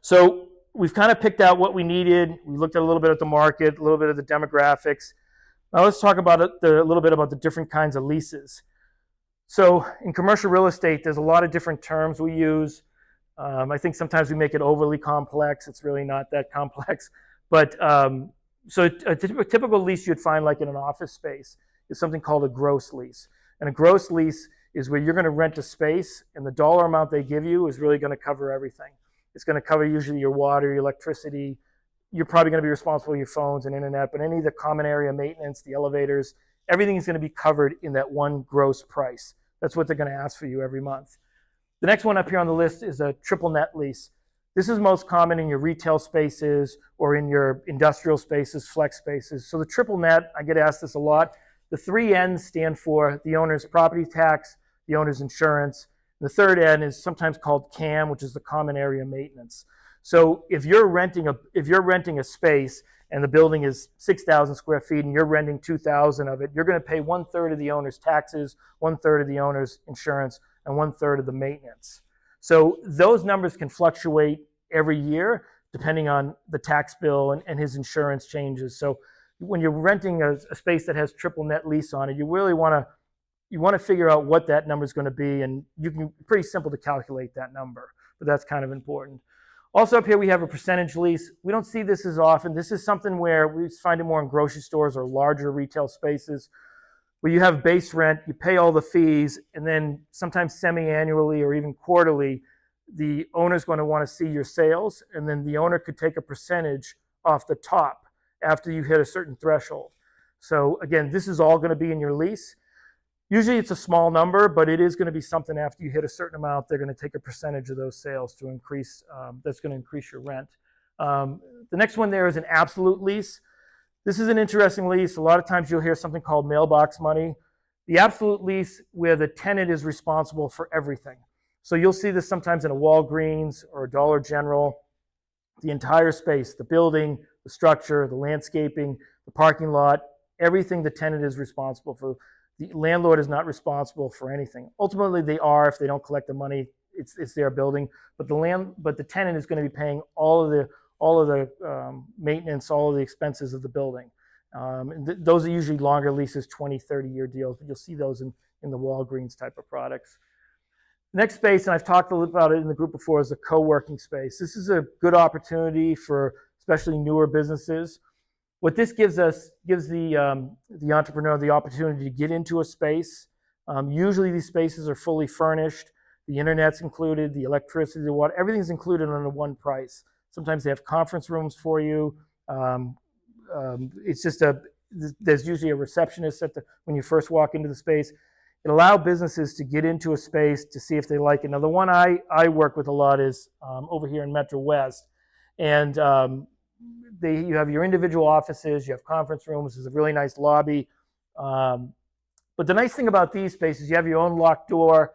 So we've kind of picked out what we needed. We looked at a little bit at the market, a little bit of the demographics. Now let's talk about a little bit about the different kinds of leases. So in commercial real estate, there's a lot of different terms we use. I think sometimes we make it overly complex. It's really not that complex. But so a typical lease you'd find like in an office space is something called a gross lease. And a gross lease is where you're going to rent a space, and the dollar amount they give you is really going to cover everything. It's going to cover usually your water, your electricity. You're probably going to be responsible for your phones and internet, but any of the common area maintenance, the elevators, everything is going to be covered in that one gross price. That's what they're going to ask for you every month. The next one up here on the list is a triple net lease. This is most common in your retail spaces or in your industrial spaces, flex spaces. So the triple net, I get asked this a lot. The three N's stand for the owner's property tax, the owner's insurance. The third N is sometimes called CAM, which is the common area maintenance. So if you're renting a space and the building is 6,000 square feet and you're renting 2,000 of it, you're going to pay 1/3 of the owner's taxes, 1/3 of the owner's insurance, and 1/3 of the maintenance. So those numbers can fluctuate every year depending on the tax bill and his insurance changes. So when you're renting a space that has triple net lease on it, you really want to figure out what that number is going to be, and pretty simple to calculate that number, but that's kind of important. Also up here we have a percentage lease. We don't see this as often. This is something where we find it more in grocery stores or larger retail spaces where you have base rent, you pay all the fees, and then sometimes semi-annually or even quarterly, the owner's going to want to see your sales, and then the owner could take a percentage off the top after you hit a certain threshold. So again, this is all going to be in your lease. Usually it's a small number, but it is going to be something after you hit a certain amount, they're going to take a percentage of those sales to increase, that's going to increase your rent. The next one there is an absolute lease. This is an interesting lease. A lot of times you'll hear something called mailbox money. The absolute lease where the tenant is responsible for everything. So you'll see this sometimes in a Walgreens or a Dollar General. The entire space, the building, the structure, the landscaping, the parking lot, everything the tenant is responsible for. The landlord is not responsible for anything. Ultimately, they are if they don't collect the money. It's their building, but the tenant is going to be paying all of the maintenance, all of the expenses of the building. Those are usually longer leases, 20, 30-year deals, but you'll see those in the Walgreens type of products. Next space, and I've talked a little about it in the group before, is the co-working space. This is a good opportunity for especially newer businesses. What this gives the entrepreneur the opportunity to get into a space. Usually these spaces are fully furnished. The internet's included, the electricity, the water, everything's included under one price. Sometimes they have conference rooms for you. It's just there's usually a receptionist when you first walk into the space. It allows businesses to get into a space to see if they like it. Now, the one I work with a lot is over here in Metro West. And you have your individual offices, you have conference rooms, there's a really nice lobby. But the nice thing about these spaces, you have your own locked door.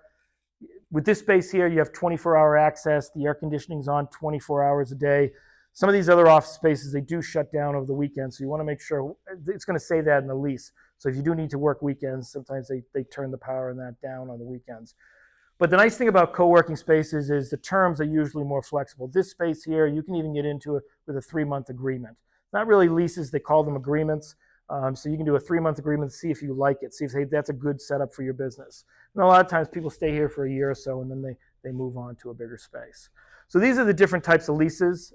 With this space here, you have 24-hour access. The air conditioning's on 24 hours a day. Some of these other office spaces, they do shut down over the weekend, so you want to make sure it's going to say that in the lease. So if you do need to work weekends, sometimes they turn the power and that down on the weekends. But the nice thing about co-working spaces is the terms are usually more flexible. This space here, you can even get into it with a 3-month agreement. Not really leases, they call them agreements. So you can do a 3-month agreement to see if you like it, see if hey, that's a good setup for your business. And a lot of times people stay here for a year or so and then they move on to a bigger space. So these are the different types of leases.